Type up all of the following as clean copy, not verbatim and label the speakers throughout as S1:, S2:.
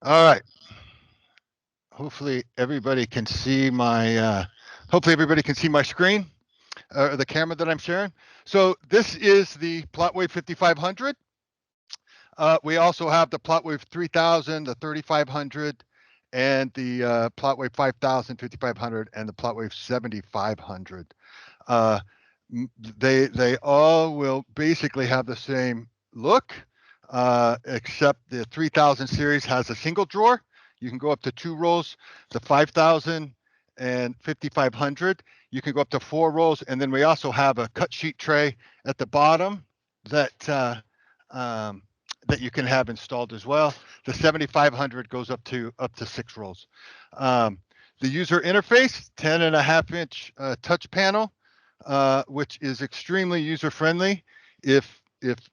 S1: All right. Hopefully everybody can see my screen or the camera that I'm sharing. So this is the PlotWave 5500. We also have the PlotWave 3000, the 3500, and the PlotWave 5000, 5500, and the PlotWave 7500. Uh, they all will basically have the same look, except the 3000 series has a single drawer. You can go up to 2 rolls. The 5000 and 5500, you can go up to 4 rolls, and then we also have a cut sheet tray at the bottom that um, that you can have installed as well. The 7500 goes up to 6 rolls. Um, the user interface, 10.5-inch touch panel, which is extremely user friendly. If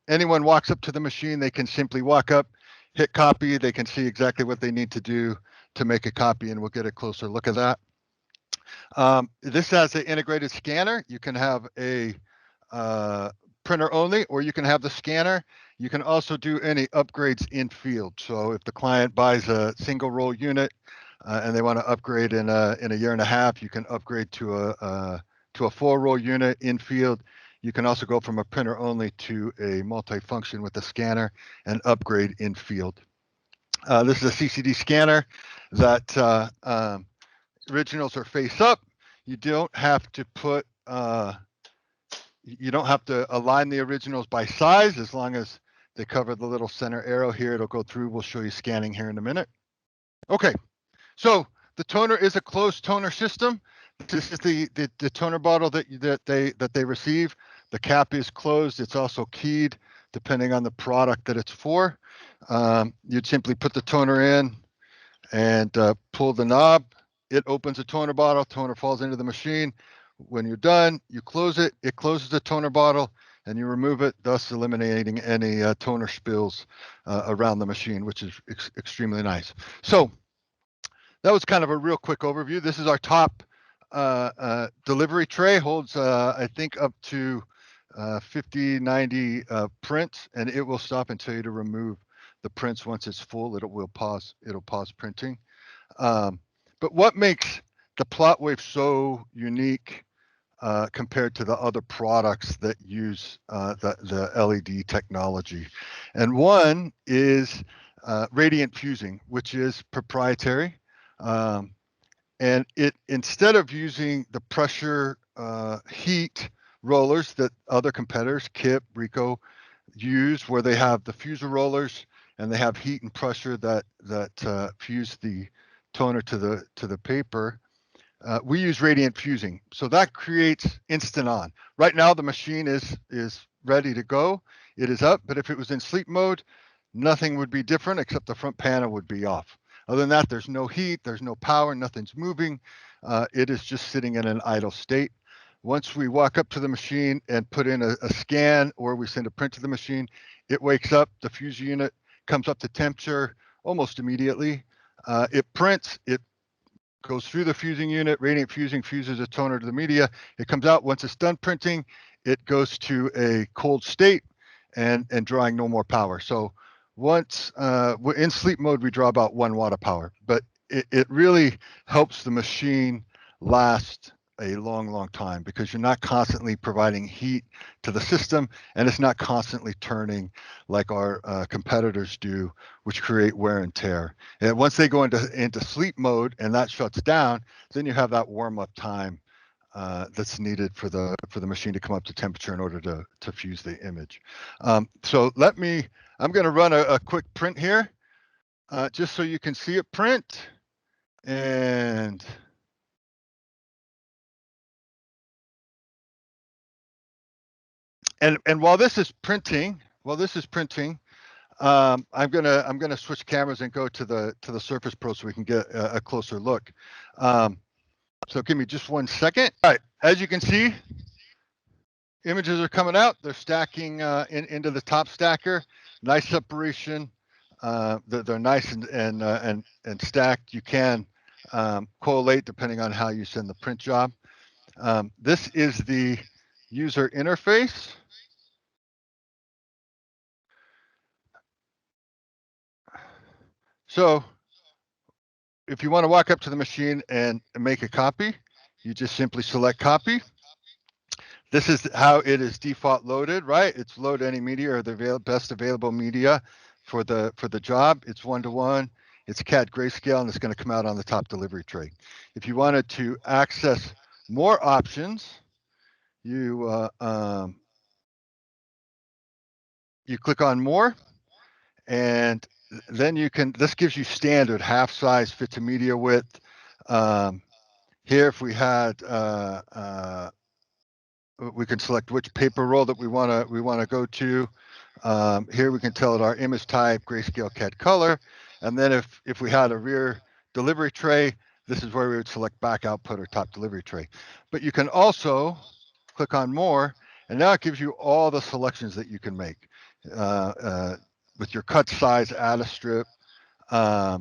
S1: anyone walks up to the machine, they can simply walk up, hit copy. They can see exactly what they need to do to make a copy, and we'll get a closer look at that. This has an integrated scanner. You can have a uh, printer only, or you can have the scanner. You can also do any upgrades in field. So if the client buys a single roll unit and they want to upgrade in a year and a half, you can upgrade to a 4 roll unit in field. You can also go from a printer only to a multi-function with a scanner and upgrade in field. This is a CCD scanner that originals are face up. You don't have to put you don't have to align the originals by size as long as they cover the little center arrow here. It'll go through. We'll show you scanning here in a minute. Okay, so the toner is a closed toner system. This is the toner bottle that they receive. The cap is closed. It's also keyed depending on the product that it's for. You'd simply put the toner in and pull the knob. It opens a toner bottle. Toner falls into the machine. When you're done, you close it. It closes the toner bottle, and you remove it, thus eliminating any toner spills around the machine, which is extremely nice. So that was kind of a real quick overview. This is our top delivery tray. Holds, I think, up to 50, 90 prints, and it will stop and tell you to remove the prints once it's full. It'll pause printing. Um, but what makes the PlotWave so unique compared to the other products that use the LED technology? And one is radiant fusing, which is proprietary. Um, and it, instead of using the pressure heat rollers that other competitors, KIP, Ricoh, use, where they have the fuser rollers and they have heat and pressure that fuse the toner to the paper. We use radiant fusing, so that creates instant on. Right now, the machine is ready to go. It is up, but if it was in sleep mode, nothing would be different except the front panel would be off. Other than that, there's no heat, there's no power, nothing's moving. It is just sitting in an idle state. Once we walk up to the machine and put in a scan, or we send a print to the machine, it wakes up, the fuse unit comes up to temperature almost immediately. It prints, it goes through the fusing unit, radiant fusing fuses a toner to the media. It comes out. Once it's done printing, it goes to a cold state and drawing no more power. So once we're in sleep mode, we draw about 1 watt of power, but it really helps the machine last a long, long time because you're not constantly providing heat to the system, and it's not constantly turning like our competitors do, which create wear and tear. And once they go into sleep mode and that shuts down, then you have that warm up time that's needed for the machine to come up to temperature in order to fuse the image. So I'm going to run a quick print here, just so you can see it print. And while this is printing, I'm gonna switch cameras and go to the Surface Pro so we can get a closer look. Um, so give me just 1 second. All right, as you can see, images are coming out. They're stacking into the top stacker. Nice separation. They're nice and stacked. You can collate depending on how you send the print job. This is the user interface. So if you want to walk up to the machine and make a copy, you just simply select copy. This is how it is default loaded, right? It's load any media or the best available media for the job. It's 1:1. It's CAD grayscale, and it's going to come out on the top delivery tray. If you wanted to access more options, you you click on more, and then you can. This gives you standard half size fit to media width. Here, if we had we can select which paper roll that we want to go to. Here we can tell it our image type, grayscale, CAD color, and then if we had a rear delivery tray, this is where we would select back output or top delivery tray. But you can also click on more, and now it gives you all the selections that you can make. With your cut size, add a strip, add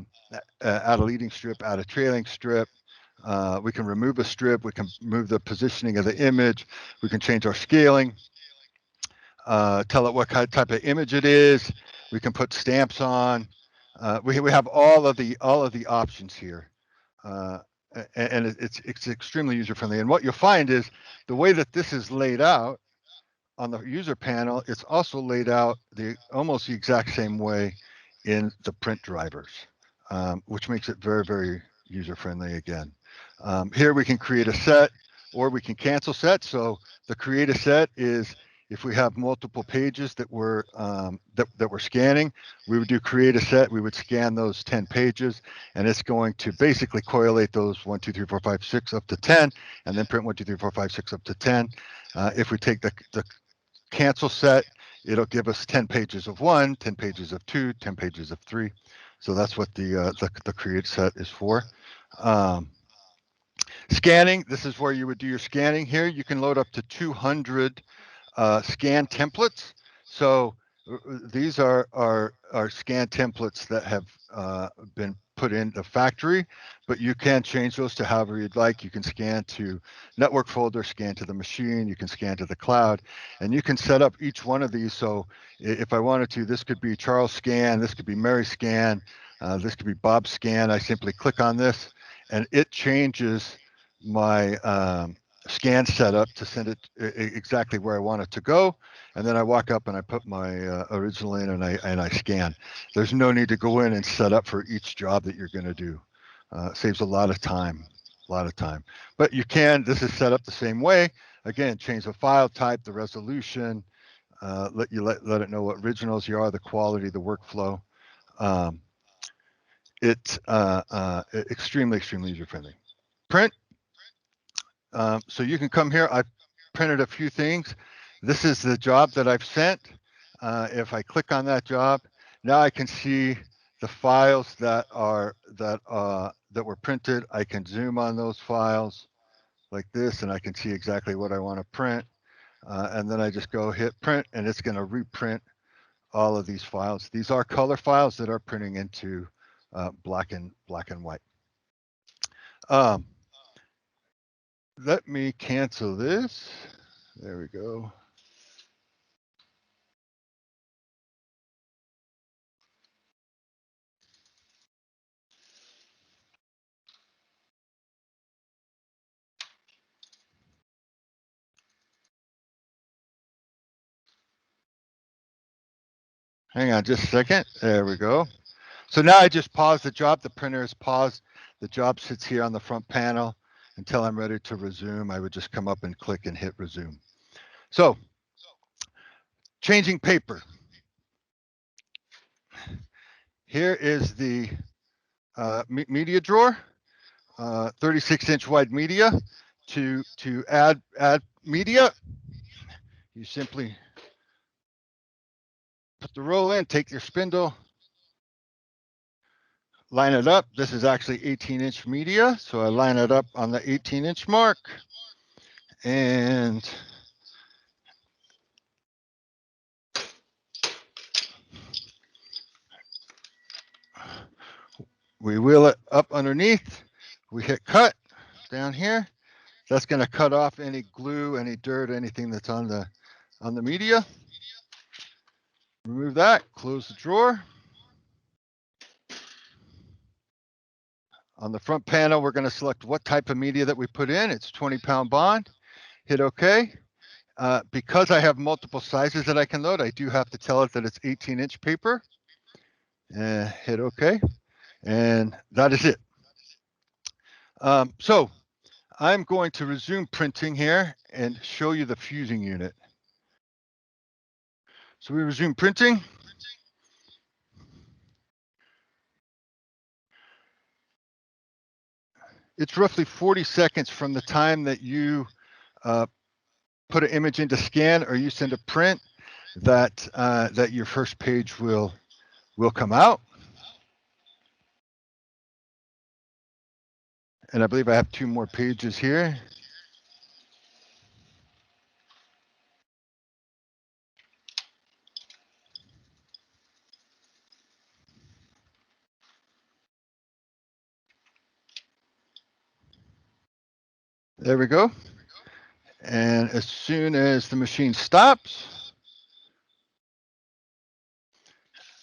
S1: a leading strip, add a trailing strip. We can remove a strip. We can move the positioning of the image. We can change our scaling. Tell it what type of image it is. We can put stamps on. We have all of the options here, and it's extremely user friendly. And what you'll find is the way that this is laid out on the user panel, it's also laid out almost the exact same way in the print drivers, which makes it very, very user friendly again. Here we can create a set or we can cancel sets. So the create a set is if we have multiple pages that we're that we're scanning, we would do create a set. We would scan those 10 pages, and it's going to basically correlate those 1, 2, 3, 4, 5, 6 up to 10, and then print 1, 2, 3, 4, 5, 6 up to 10. If we take the cancel set, it'll give us 10 pages of 1, 10 pages of 2, 10 pages of 3. So that's what the create set is for. Scanning, this is where you would do your scanning. Here you can load up to 200 scan templates. So these are scan templates that have been put in the factory, but you can change those to however you'd like. You can scan to network folder, scan to the machine, you can scan to the cloud, and you can set up each one of these. So if I wanted to, this could be Charles scan, this could be Mary scan, this could be Bob scan. I simply click on this and it changes my scan setup to send it exactly where I want it to go, and then I walk up and I put my original in and I scan. There's no need to go in and set up for each job that you're going to do. Saves a lot of time, But you can. This is set up the same way. Again, change the file type, the resolution. Let it know what originals you are, the quality, the workflow. It's extremely user friendly. Print. So you can come here. I've printed a few things. This is the job that I've sent. If I click on that job, now I can see the files that were printed. I can zoom on those files like this, and I can see exactly what I want to print. And then I just go hit print, and it's going to reprint all of these files. These are color files that are printing into black and white. Let me cancel this. There we go. Hang on just a second. There we go. So now I just pause the job. The printer is paused. The job sits here on the front panel until I'm ready to resume. I would just come up and click and hit resume. So changing paper. Here is the media drawer, 36-inch wide media. To add media, you simply put the roll in, take your spindle, line it up. This is actually 18-inch media, so I line it up on the 18-inch mark, and we wheel it up underneath. We hit cut down here. That's going to cut off any glue, any dirt, anything that's on the media. Remove that, close the drawer. On the front panel, we're going to select what type of media that we put in. It's 20-pound bond. Hit OK. Because I have multiple sizes that I can load, I do have to tell it that it's 18-inch paper. Hit OK. And that is it. So I'm going to resume printing here and show you the fusing unit. So we resume printing. It's roughly 40 seconds from the time that you put an image into scan or you send a print that that your first page will come out. And I believe I have 2 more pages here. There we go. And as soon as the machine stops,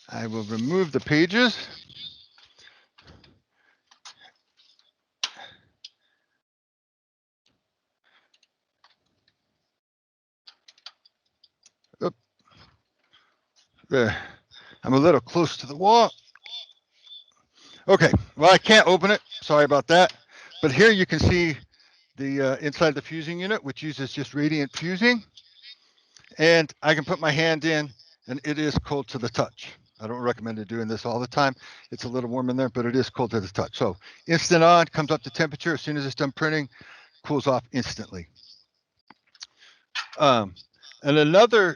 S1: I will remove the pages. Oop. There. I'm a little close to the wall. Okay, well, I can't open it. Sorry about that. But here you can see the inside the fusing unit, which uses just radiant fusing. And I can put my hand in, and it is cold to the touch. I don't recommend doing this all the time. It's a little warm in there, but it is cold to the touch. So instant on, comes up to temperature. As soon as it's done printing, cools off instantly. And another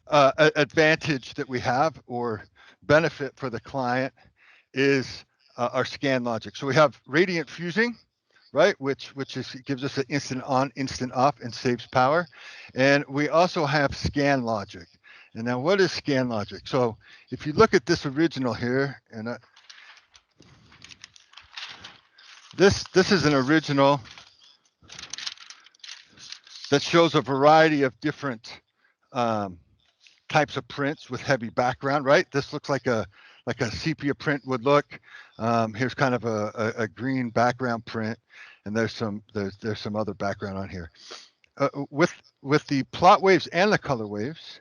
S1: advantage that we have, or benefit for the client, is our scan logic. So we have radiant fusing, right, which gives us an instant on, instant off, and saves power. And we also have scan logic. And now, what is scan logic? So if you look at this original here, and this is an original that shows a variety of different types of prints with heavy background, right? This looks like a sepia print would look. Here's kind of a green background print, and there's some other background on here. With the PlotWaves and the ColorWaves,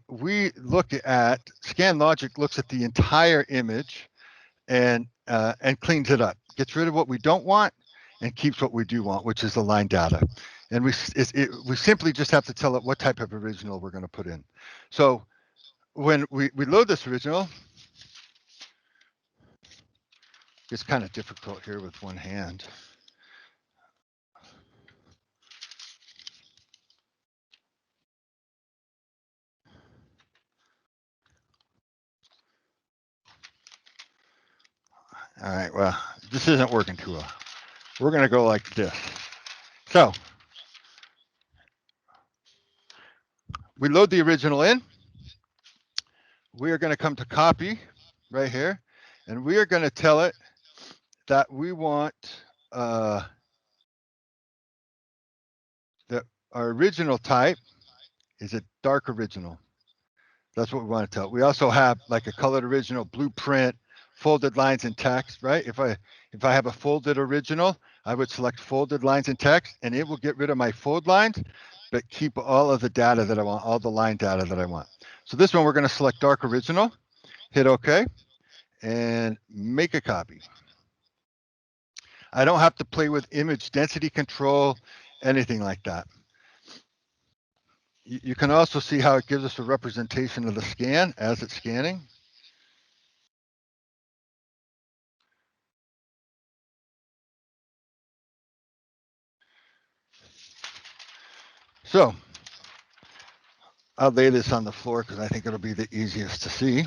S1: we look at Scan Logic looks at the entire image and cleans it up, gets rid of what we don't want and keeps what we do want, which is the line data. And we simply just have to tell it what type of original we're going to put in. So when we load this original, it's kind of difficult here with one hand. All right, well, this isn't working too well. We're going to go like this. So we load the original in. We are going to come to copy right here, and we are going to tell it that we want that our original type is a dark original. That's what we want to tell. We also have like a colored original, blueprint, folded lines and text, right? If I have a folded original, I would select folded lines and text, and it will get rid of my fold lines, but keep all of the data that I want, all the line data that I want. So this one, we're going to select dark original, hit OK, and make a copy. I don't have to play with image density control, anything like that. You can also see how it gives us a representation of the scan as it's scanning. So I'll lay this on the floor because I think it'll be the easiest to see.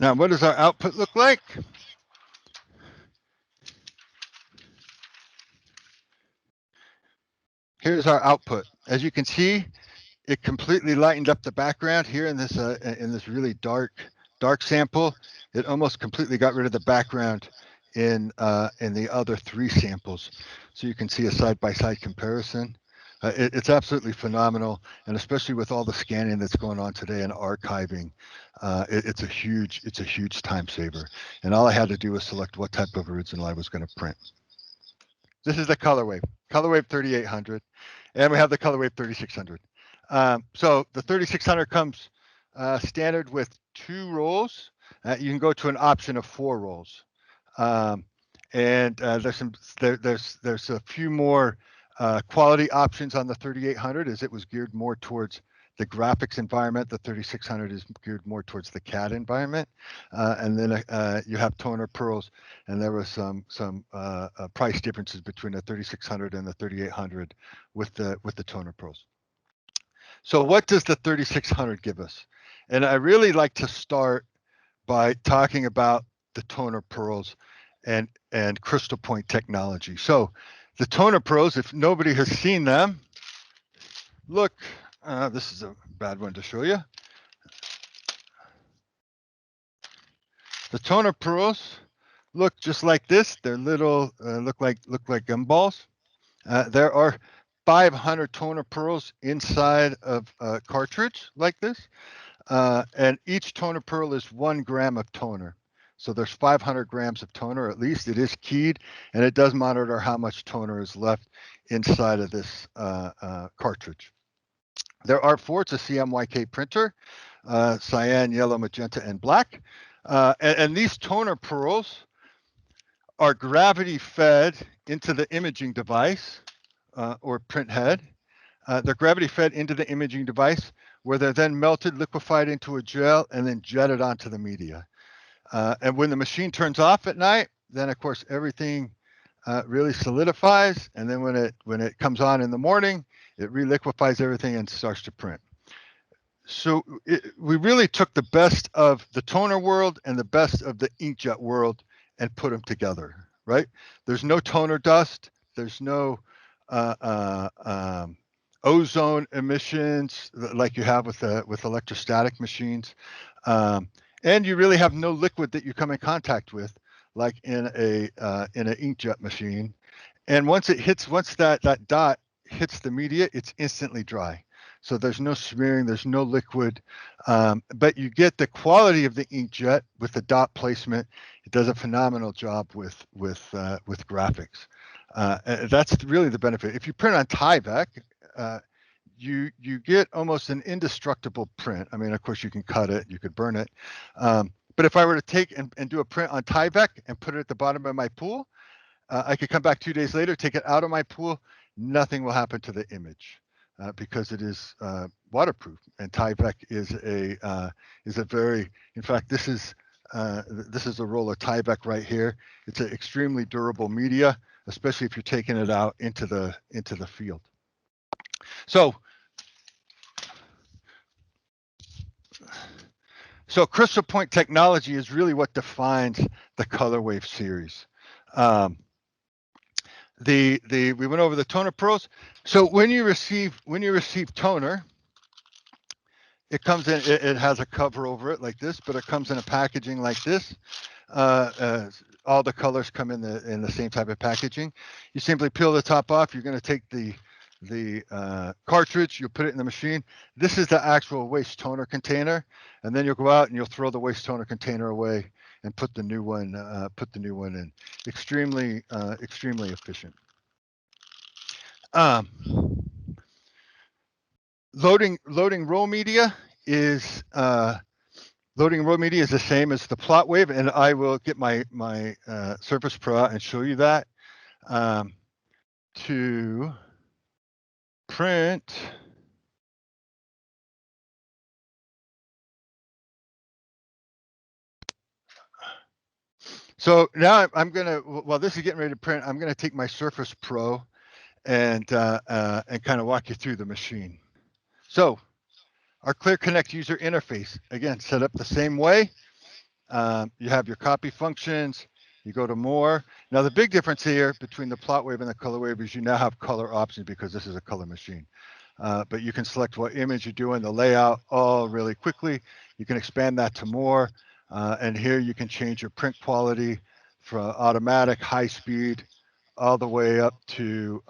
S1: Now, what does our output look like? Here's our output. As you can see, it completely lightened up the background here in this really dark sample. It almost completely got rid of the background in the other three samples. So you can see a side-by-side comparison. It's absolutely phenomenal, and especially with all the scanning that's going on today and archiving, it's a huge time saver. And all I had to do was select what type of original I was going to print. This is the ColorWave 3800, and we have the ColorWave 3600. So the 3600 comes standard with 2 rolls. You can go to an option of 4 rolls, and there's a few more quality options on the 3800, as it was geared more towards the graphics environment. The 3600 is geared more towards the CAD environment, and then you have toner pearls, and there was some price differences between the 3600 and the 3800 with the toner pearls. So what does the 3600 give us? And I really like to start by talking about the toner pearls and crystal point technology. So the toner pearls, if nobody has seen them, look, this is a bad one to show you. The toner pearls look just like this. They're little, look like gumballs. There are 500 toner pearls inside of a cartridge like this, and each toner pearl is 1 gram of toner. So there's 500 grams of toner at least. It is keyed, and it does monitor how much toner is left inside of this cartridge. There are 4. It's a CMYK printer, cyan, yellow, magenta, and black. And these toner pearls are gravity fed into the imaging device or print head. They're gravity fed into the imaging device, where they're then melted, liquefied into a gel, and then jetted onto the media. And when the machine turns off at night, then of course everything really solidifies, and then when it comes on in the morning, it reliquefies everything and starts to print. So we really took the best of the toner world and the best of the inkjet world and put them together, right? There's no toner dust. There's no ozone emissions like you have with electrostatic machines, and you really have no liquid that you come in contact with, like in an inkjet machine. And once that dot hits the media, it's instantly dry. So there's no smearing, there's no liquid, but you get the quality of the inkjet with the dot placement. It does a phenomenal job with graphics. That's really the benefit. If you print on Tyvek, you get almost an indestructible print. I mean, of course, you can cut it, you could burn it. But if I were to take and do a print on Tyvek and put it at the bottom of my pool, I could come back 2 days later, take it out of my pool, nothing will happen to the image because it is waterproof. And Tyvek is a very, in fact, this is a roll of Tyvek right here. It's an extremely durable media, especially if you're taking it out into the field. So crystal point technology is really what defines the ColorWave series. We went over the toner pearls. So when you receive toner, it comes in. It has a cover over it like this, but it comes in a packaging like this. All the colors come in the same type of packaging. You simply peel the top off. You're going to take the cartridge, you'll put it in the machine. This is the actual waste toner container, and then you'll go out and you'll throw the waste toner container away and put the new one in. Extremely efficient. Loading roll media is the same as the PlotWave, and I will get my Surface Pro out and show you that. To print so now I'm gonna, while this is getting ready to print, I'm gonna take my Surface Pro and kind of walk you through the machine. So our Clear Connect user interface, again, set up the same way. You have your copy functions, you go to more. Now the big difference here between the PlotWave and the ColorWave is you now have color options because this is a color machine. but you can select what image you're doing, the layout, all really quickly. You can expand that to more. And here you can change your print quality from automatic, high speed, all the way up to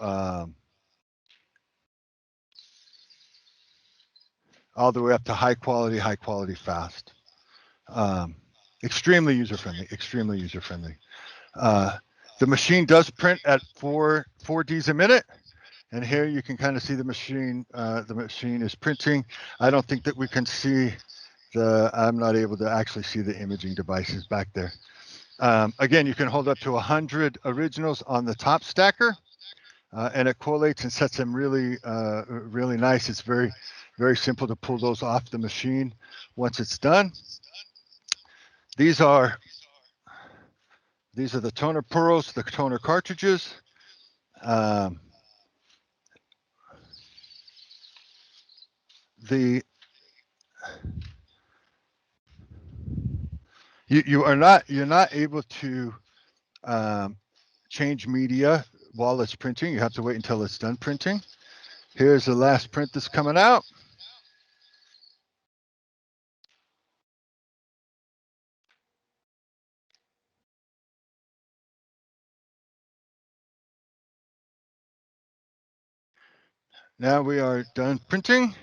S1: high quality fast. Extremely user-friendly, extremely user-friendly. The machine does print at 4Ds a minute. And here you can kind of see the machine is printing. I don't think that we can see I'm not able to actually see the imaging devices back there. Again, you can hold up to 100 originals on the top stacker, and it collates and sets them really, really nice. It's very, very simple to pull those off the machine once it's done. These are the toner pearls, the toner cartridges. You're not able to change media while it's printing. You have to wait until it's done printing. Here's the last print that's coming out. Now we are done printing.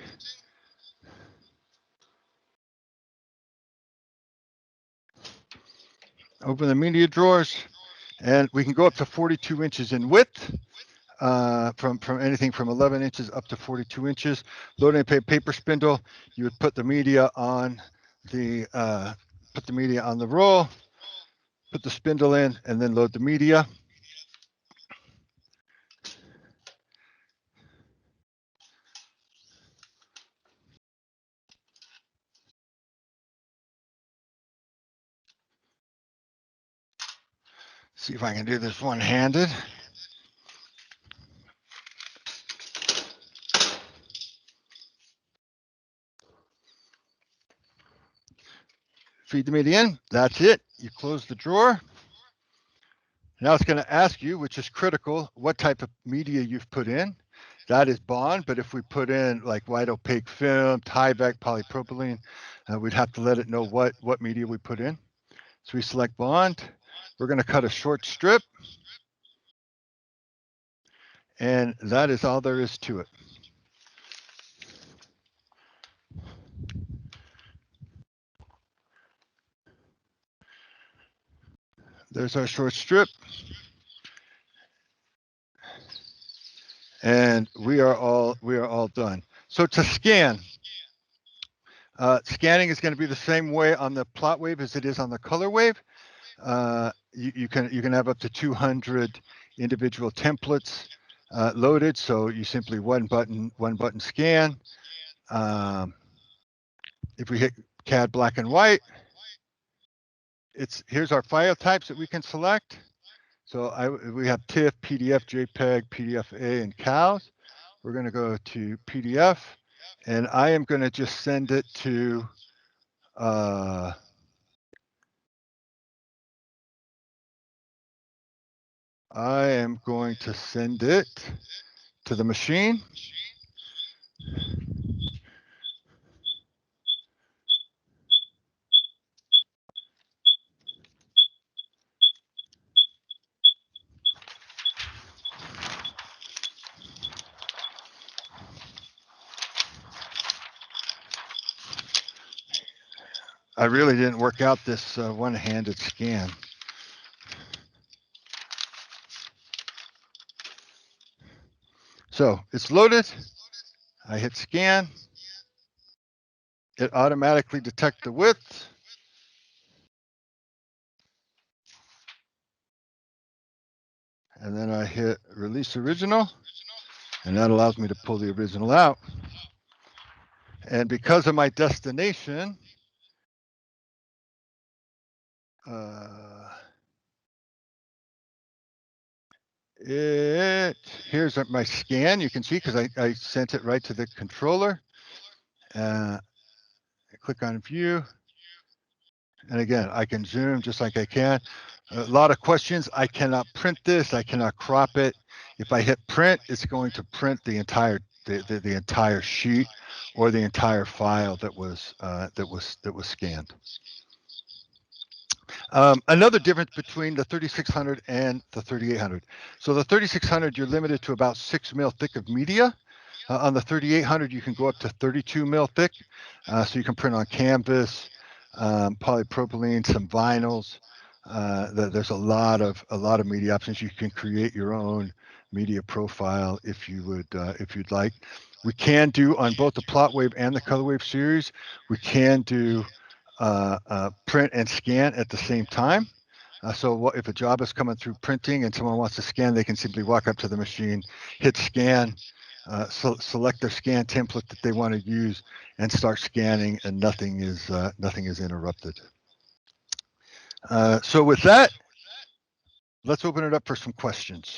S1: Open the media drawers, and we can go up to 42 inches in width, from anything from 11 inches up to 42 inches. Loading a paper spindle, you would put the media on the roll, put the spindle in, and then load the media. See if I can do this one-handed. Feed the media in. That's it. You close the drawer. Now it's going to ask you, which is critical, what type of media you've put in. That is bond, but if we put in like white opaque film, Tyvek, polypropylene, we'd have to let it know what media we put in. So we select bond. We're going to cut a short strip. And that is all there is to it. There's our short strip. And we are all done. So to scan, scanning is going to be the same way on the PlotWave as it is on the ColorWave. You can have up to 200 individual templates loaded. So you simply one button scan. If we hit CAD black and white, here's our file types that we can select. So we have TIFF, PDF, JPEG, PDF-A, and CALS. We're going to go to PDF, and I am going to just send it to the machine. I really didn't work out this one-handed scan. So it's loaded. I hit scan. It automatically detects the width. And then I hit release original, and that allows me to pull the original out. And because of my destination, here's my scan. You can see because I sent it right to the controller. I click on view. And again, I can zoom just like I can. A lot of questions. I cannot print this. I cannot crop it. If I hit print, it's going to print the entire the entire sheet or the entire file that was scanned. Another difference between the 3600 and the 3800. So the 3600, you're limited to about 6 mil thick of media. On the 3800, you can go up to 32 mil thick. So you can print on canvas, polypropylene, some vinyls. There's a lot of media options. You can create your own media profile if you'd like. We can do on both the PlotWave and the ColorWave series. We can do print and scan at the same time. So if a job is coming through printing and someone wants to scan, they can simply walk up to the machine, hit scan, select their scan template that they want to use, and start scanning, and nothing is interrupted. So with that, let's open it up for some questions.